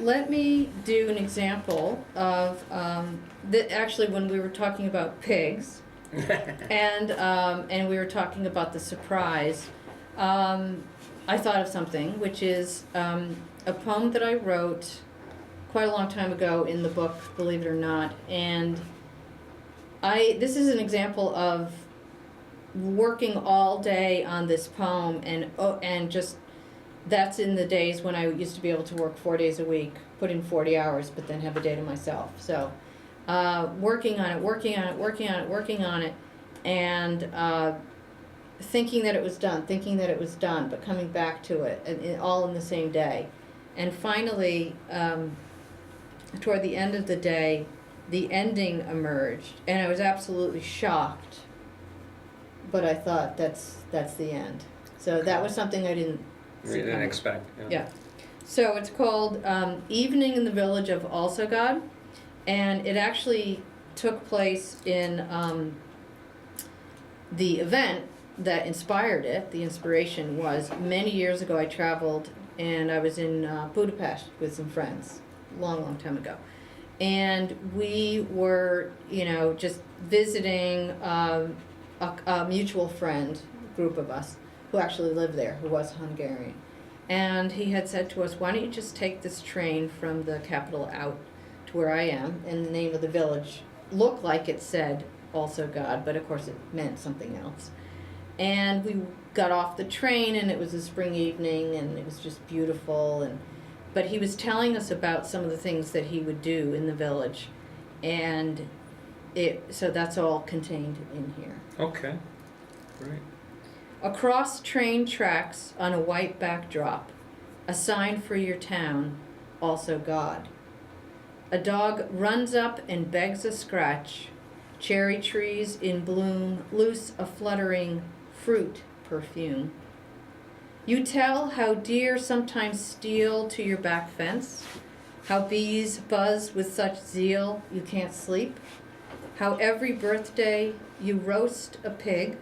let me do an example of that. Actually, when we were talking about pigs, and we were talking about the surprise, I thought of something, which is a poem that I wrote quite a long time ago in the book, believe it or not, and this is an example of working all day on this poem, and just that's in the days when I used to be able to work 4 days a week, put in 40 hours, but then have a day to myself. So working on it, and thinking that it was done, but coming back to it, and all in the same day. And finally, toward the end of the day, the ending emerged, and I was absolutely shocked. But I thought that's the end. So that was something I didn't see We didn't coming. expect. Yeah. So it's called Evening in the Village of Also God, and it actually took place in the event that inspired it. The inspiration was many years ago. I traveled and I was in Budapest with some friends, long time ago, and we were, just visiting a mutual friend, group of us, who actually lived there, who was Hungarian. And he had said to us, why don't you just take this train from the capital out to where I am, and the name of the village looked like it said Also God, but of course it meant something else. And we got off the train, and it was a spring evening, and it was just beautiful. But he was telling us about some of the things that he would do in the village, and so that's all contained in here. Okay, great. Across train tracks on a white backdrop, a sign for your town, Also God. A dog runs up and begs a scratch. Cherry trees in bloom loose a fluttering fruit perfume. You tell how deer sometimes steal to your back fence, how bees buzz with such zeal you can't sleep, how every birthday you roast a pig,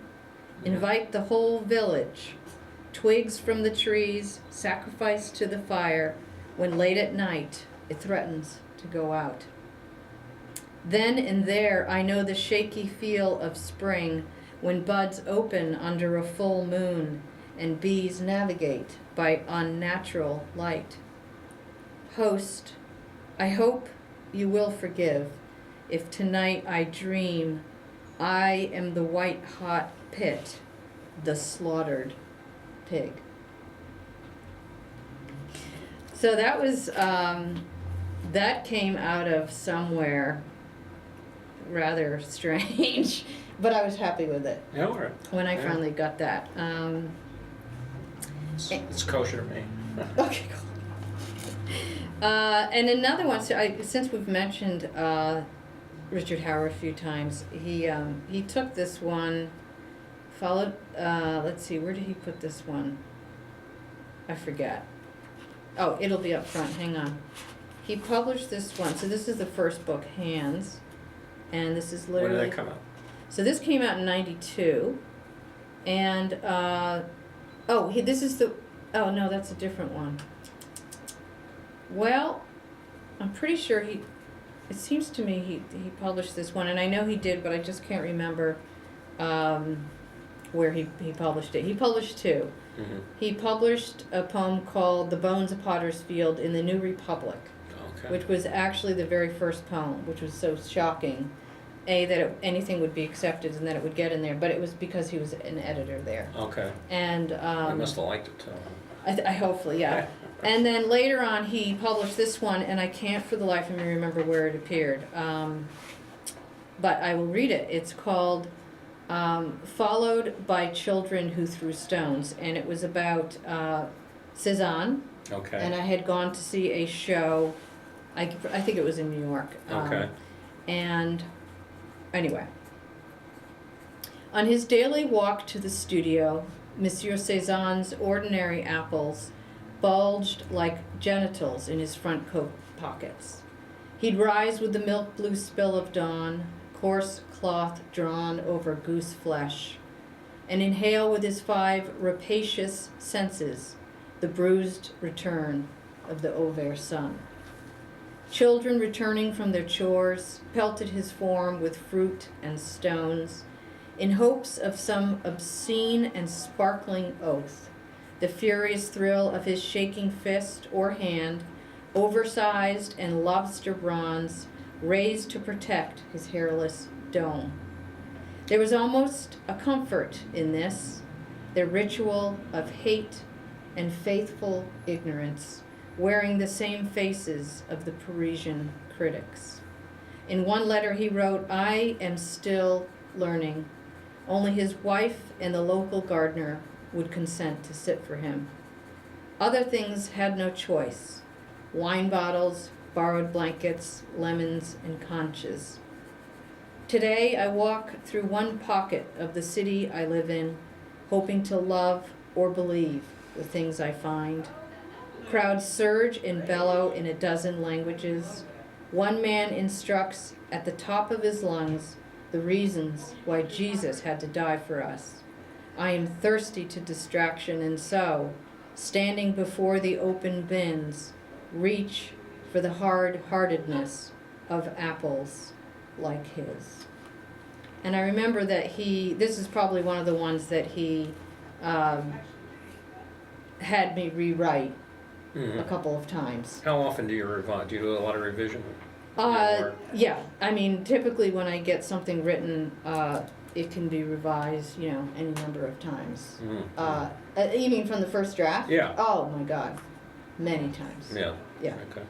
invite the whole village, twigs from the trees, sacrifice to the fire, when late at night it threatens to go out. Then and there I know the shaky feel of spring, when buds open under a full moon and bees navigate by unnatural light. Host, I hope you will forgive if tonight I dream I am the white-hot pit, the slaughtered pig. So that was, that came out of somewhere rather strange, but I was happy with it Yeah, all right. when I Yeah. finally got that. It's kosher to me. Okay, cool. And another one, since we've mentioned Richard Howard a few times, he took this one, followed, let's see, where did he put this one? I forget. Oh, it'll be up front, hang on. He published this one, so this is the first book, Hands, and this is literally... When did that come out? So this came out in '92, and, this is the, oh no, that's a different one. Well, I'm pretty sure it seems to me he published this one, and I know he did, but I just can't remember where he published it. He published two. Mm-hmm. He published a poem called The Bones of Potter's Field in the New Republic, Okay. which was actually the very first poem, which was so shocking, that anything would be accepted and that it would get in there, but it was because he was an editor there. Okay. And I must have liked it too. I hopefully, yeah. And then later on, he published this one, and I can't for the life of me remember where it appeared. But I will read it. It's called Followed by Children Who Threw Stones, and it was about Cezanne. Okay. And I had gone to see a show, I think it was in New York. Okay. And anyway, on his daily walk to the studio, Monsieur Cezanne's ordinary apples bulged like genitals in his front coat pockets. He'd rise with the milk blue spill of dawn, coarse cloth drawn over goose flesh, and inhale with his 5 rapacious senses the bruised return of the Auvers sun. Children returning from their chores pelted his form with fruit and stones in hopes of some obscene and sparkling oath. The furious thrill of his shaking fist or hand, oversized and lobster bronze, raised to protect his hairless dome. There was almost a comfort in this, their ritual of hate and faithful ignorance, wearing the same faces of the Parisian critics. In one letter he wrote, "I am still learning." Only his wife and the local gardener would consent to sit for him. Other things had no choice. Wine bottles, borrowed blankets, lemons, and conches. Today I walk through one pocket of the city I live in, hoping to love or believe the things I find. Crowds surge and bellow in a dozen languages. One man instructs at the top of his lungs the reasons why Jesus had to die for us. I am thirsty to distraction, and so, standing before the open bins, reach for the hard-heartedness of apples like his. And I remember that this is probably one of the ones that he had me rewrite a couple of times. How often do you revise? Do you do a lot of revision? Yeah, I mean, typically when I get something written, it can be revised, any number of times. You mean from the first draft? Yeah. Oh my God, many times. Yeah. Yeah. Okay.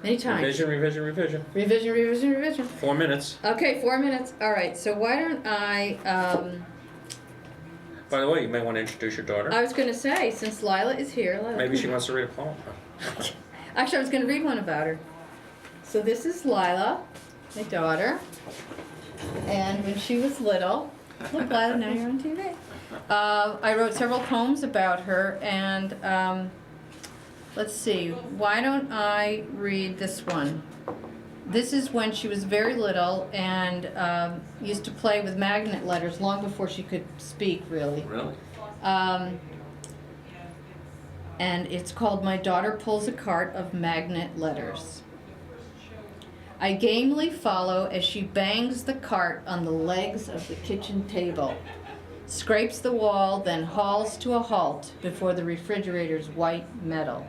Many times. Revision. Revision. 4 minutes. Okay, 4 minutes. All right. So why don't I? By the way, you may want to introduce your daughter. I was going to say, since Lila is here, Maybe she wants to read a poem. Actually, I was going to read one about her. So this is Lila, my daughter, and when she was little, look, Lila, now you're on TV. I wrote several poems about her, and let's see, why don't I read this one? This is when she was very little and used to play with magnet letters long before she could speak, really. Really? And it's called My Daughter Pulls a Cart of Magnet Letters. I gamely follow as she bangs the cart on the legs of the kitchen table, scrapes the wall, then hauls to a halt before the refrigerator's white metal.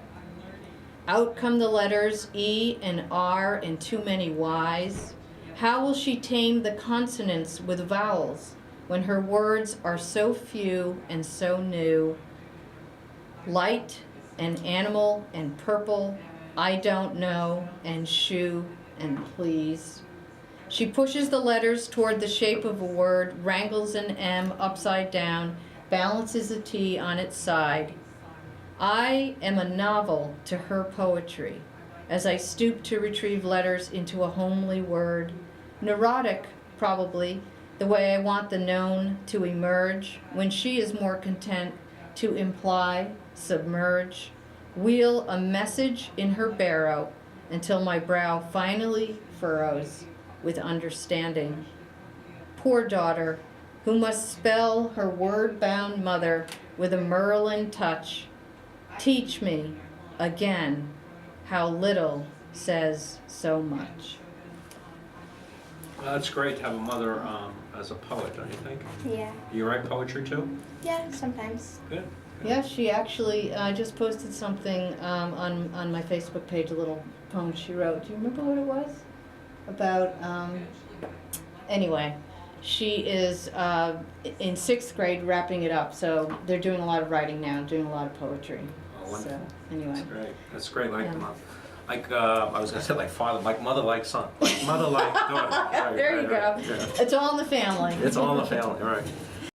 Out come the letters E and R and too many Y's. How will she tame the consonants with vowels when her words are so few and so new? Light and animal and purple, I don't know, and shoe and please. She pushes the letters toward the shape of a word, wrangles an M upside down, balances a T on its side. I am a novel to her poetry, as I stoop to retrieve letters into a homely word. Neurotic, probably, the way I want the known to emerge, when she is more content to imply, submerge, wheel a message in her barrow until my brow finally furrows with understanding. Poor daughter, who must spell her word-bound mother with a Merlin touch. Teach me, again, how little says so much. Well, that's great to have a mother as a poet, don't you think? Yeah. You write poetry too? Yeah, sometimes. Good. Yeah, she actually just posted something on my Facebook page, a little poem she wrote. Do you remember what it was? About, anyway, she is in 6th grade wrapping it up, so they're doing a lot of writing now, doing a lot of poetry. Oh, wonderful. So, anyway. That's great. That's great. Like, Yeah. I was going to say like father, like mother, like son. Like mother, like daughter. Right, There you go. Yeah. It's all in the family. It's all in the family, right.